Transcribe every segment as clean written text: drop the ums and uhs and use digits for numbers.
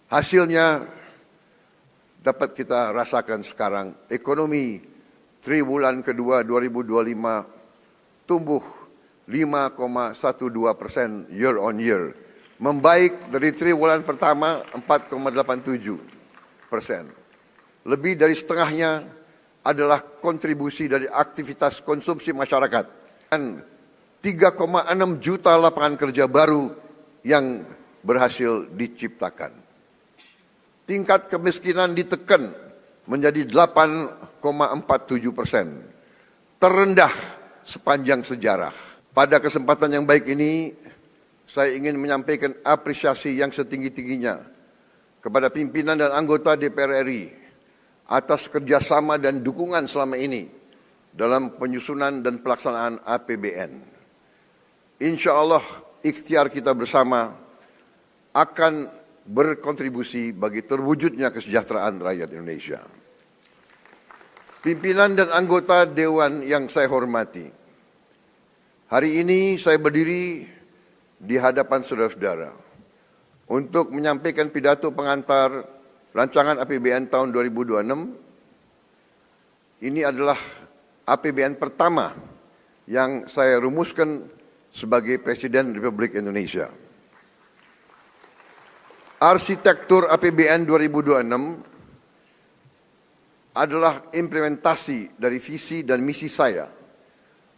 Hasilnya dapat kita rasakan sekarang. Ekonomi triwulan kedua 2025 tumbuh 5,12% year on year. Membaik dari triwulan pertama 4,87%. Lebih dari setengahnya adalah kontribusi dari aktivitas konsumsi masyarakat. Dan 3,6 juta lapangan kerja baru yang berhasil diciptakan. Tingkat kemiskinan ditekan menjadi 8,47%. Terendah sepanjang sejarah. Pada kesempatan yang baik ini, saya ingin menyampaikan apresiasi yang setinggi-tingginya kepada pimpinan dan anggota DPR RI atas kerjasama dan dukungan selama ini dalam penyusunan dan pelaksanaan APBN. Insya Allah ikhtiar kita bersama akan berkontribusi bagi terwujudnya kesejahteraan rakyat Indonesia. Pimpinan dan anggota Dewan yang saya hormati, hari ini saya berdiri di hadapan saudara-saudara untuk menyampaikan pidato pengantar rancangan APBN tahun 2026. Ini adalah APBN pertama yang saya rumuskan sebagai Presiden Republik Indonesia. Arsitektur APBN 2026 adalah implementasi dari visi dan misi saya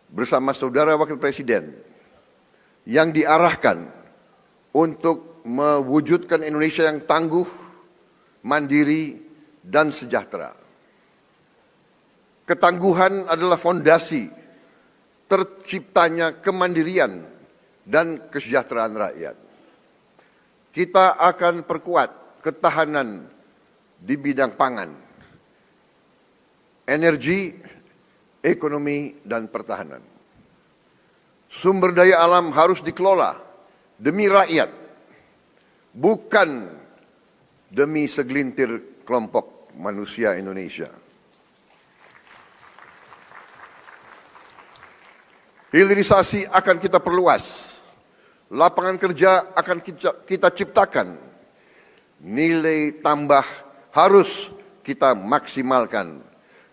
bersama saudara Wakil Presiden yang diarahkan untuk mewujudkan Indonesia yang tangguh, mandiri, dan sejahtera. Ketangguhan adalah fondasi terciptanya kemandirian dan kesejahteraan rakyat. Kita akan perkuat ketahanan di bidang pangan, energi, ekonomi, dan pertahanan. Sumber daya alam harus dikelola demi rakyat, bukan demi segelintir kelompok manusia Indonesia. Hilirisasi akan kita perluas, lapangan kerja akan kita ciptakan, nilai tambah harus kita maksimalkan,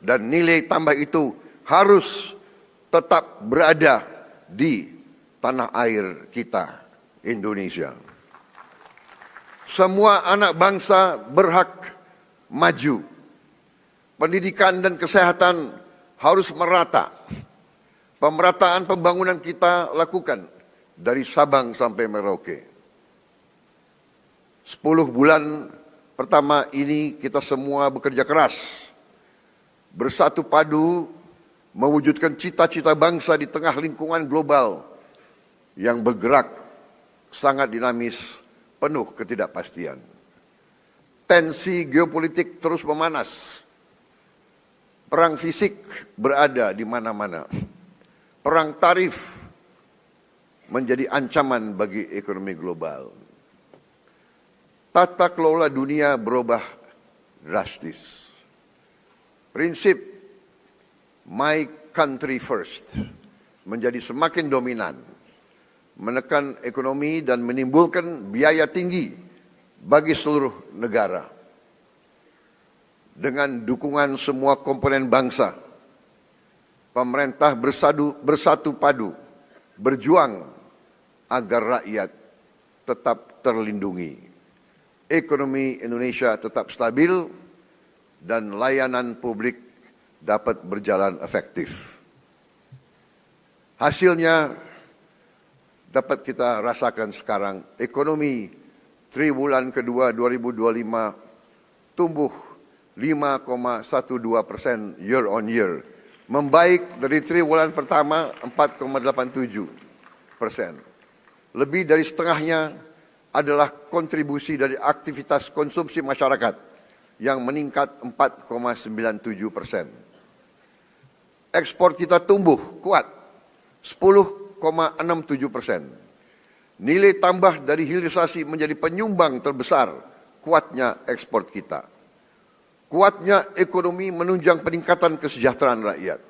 dan nilai tambah itu harus tetap berada di tanah air kita, Indonesia. Semua anak bangsa berhak maju. Pendidikan dan kesehatan harus merata. Pemerataan pembangunan kita lakukan dari Sabang sampai Merauke. 10 bulan pertama ini kita semua bekerja keras, bersatu padu, mewujudkan cita-cita bangsa di tengah lingkungan global yang bergerak sangat dinamis, penuh ketidakpastian. Tensi geopolitik terus memanas. Perang fisik berada di mana-mana. Perang tarif menjadi ancaman bagi ekonomi global. Tata kelola dunia berubah drastis. Prinsip my country first menjadi semakin dominan, menekan ekonomi dan menimbulkan biaya tinggi bagi seluruh negara. Dengan dukungan semua komponen bangsa, pemerintah bersatu padu, berjuang agar rakyat tetap terlindungi, ekonomi Indonesia tetap stabil, dan layanan publik dapat berjalan efektif. Hasilnya dapat kita rasakan sekarang. Ekonomi triwulan kedua 2025 tumbuh 5,12% year on year. Membaik dari triwulan pertama 4,87%. Lebih dari setengahnya adalah kontribusi dari aktivitas konsumsi masyarakat yang meningkat 4,97%. Ekspor kita tumbuh kuat 10,67%. Nilai tambah dari hilirisasi menjadi penyumbang terbesar kuatnya ekspor kita. Kuatnya ekonomi menunjang peningkatan kesejahteraan rakyat.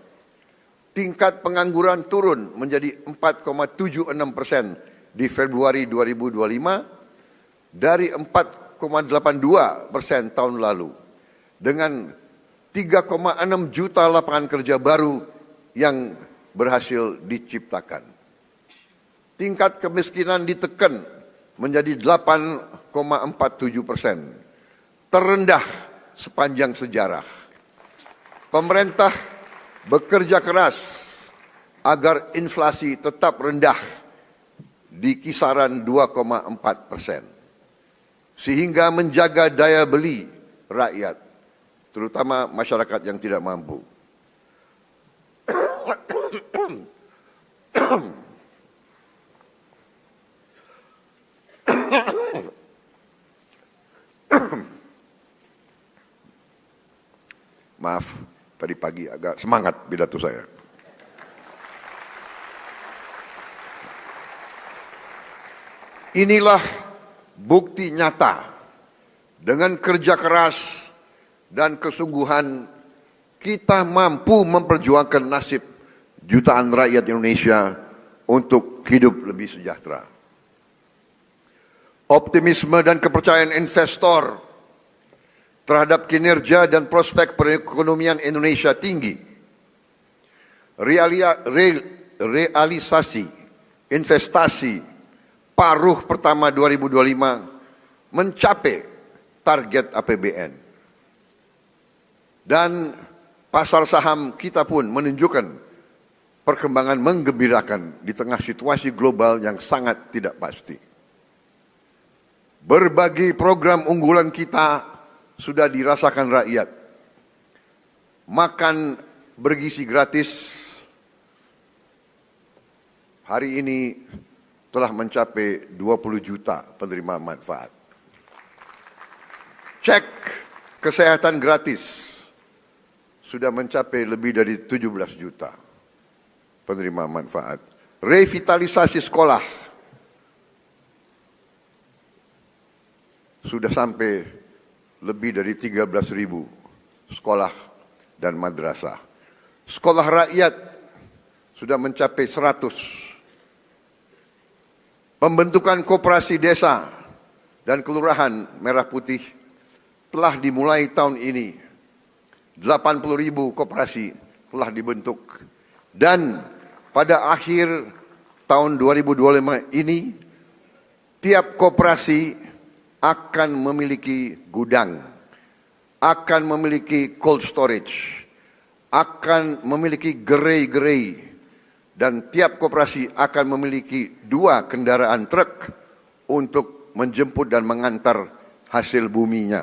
Tingkat pengangguran turun menjadi 4,76% di Februari 2025 dari 4,86% 2,82% tahun lalu, dengan 3,6 juta lapangan kerja baru yang berhasil diciptakan. Tingkat kemiskinan ditekan menjadi 8,47%, terendah sepanjang sejarah. Pemerintah bekerja keras agar inflasi tetap rendah di kisaran 2,4%, sehingga menjaga daya beli rakyat, terutama masyarakat yang tidak mampu. Maaf, tadi pagi agak semangat pidato saya. Inilah bukti nyata, dengan kerja keras dan kesungguhan kita mampu memperjuangkan nasib jutaan rakyat Indonesia untuk hidup lebih sejahtera. Optimisme dan kepercayaan investor terhadap kinerja dan prospek perekonomian Indonesia tinggi. Realisasi investasi paruh pertama 2025 mencapai target APBN. Dan pasar saham kita pun menunjukkan perkembangan menggembirakan di tengah situasi global yang sangat tidak pasti. Berbagai program unggulan kita sudah dirasakan rakyat. Makan bergizi gratis hari ini telah mencapai 20 juta penerima manfaat. Cek kesehatan gratis sudah mencapai lebih dari 17 juta penerima manfaat. Revitalisasi sekolah sudah sampai lebih dari 13.000 sekolah dan madrasah. Sekolah rakyat sudah mencapai 100. Pembentukan koperasi desa dan kelurahan Merah Putih telah dimulai tahun ini. 80.000 koperasi telah dibentuk. Dan pada akhir tahun 2025 ini, tiap koperasi akan memiliki gudang, akan memiliki cold storage, akan memiliki gerai-gerai, dan tiap koperasi akan memiliki 2 kendaraan truk untuk menjemput dan mengantar hasil buminya.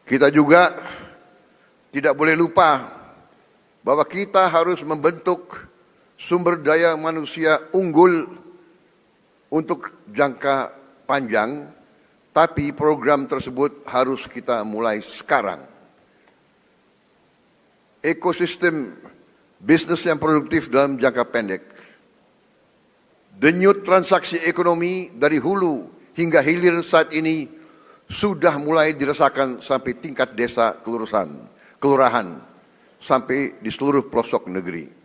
Kita juga tidak boleh lupa bahwa kita harus membentuk sumber daya manusia unggul untuk jangka panjang, tapi program tersebut harus kita mulai sekarang. Ekosistem bisnis yang produktif dalam jangka pendek. Denyut transaksi ekonomi dari hulu hingga hilir saat ini sudah mulai dirasakan sampai tingkat desa kelurahan, sampai di seluruh pelosok negeri.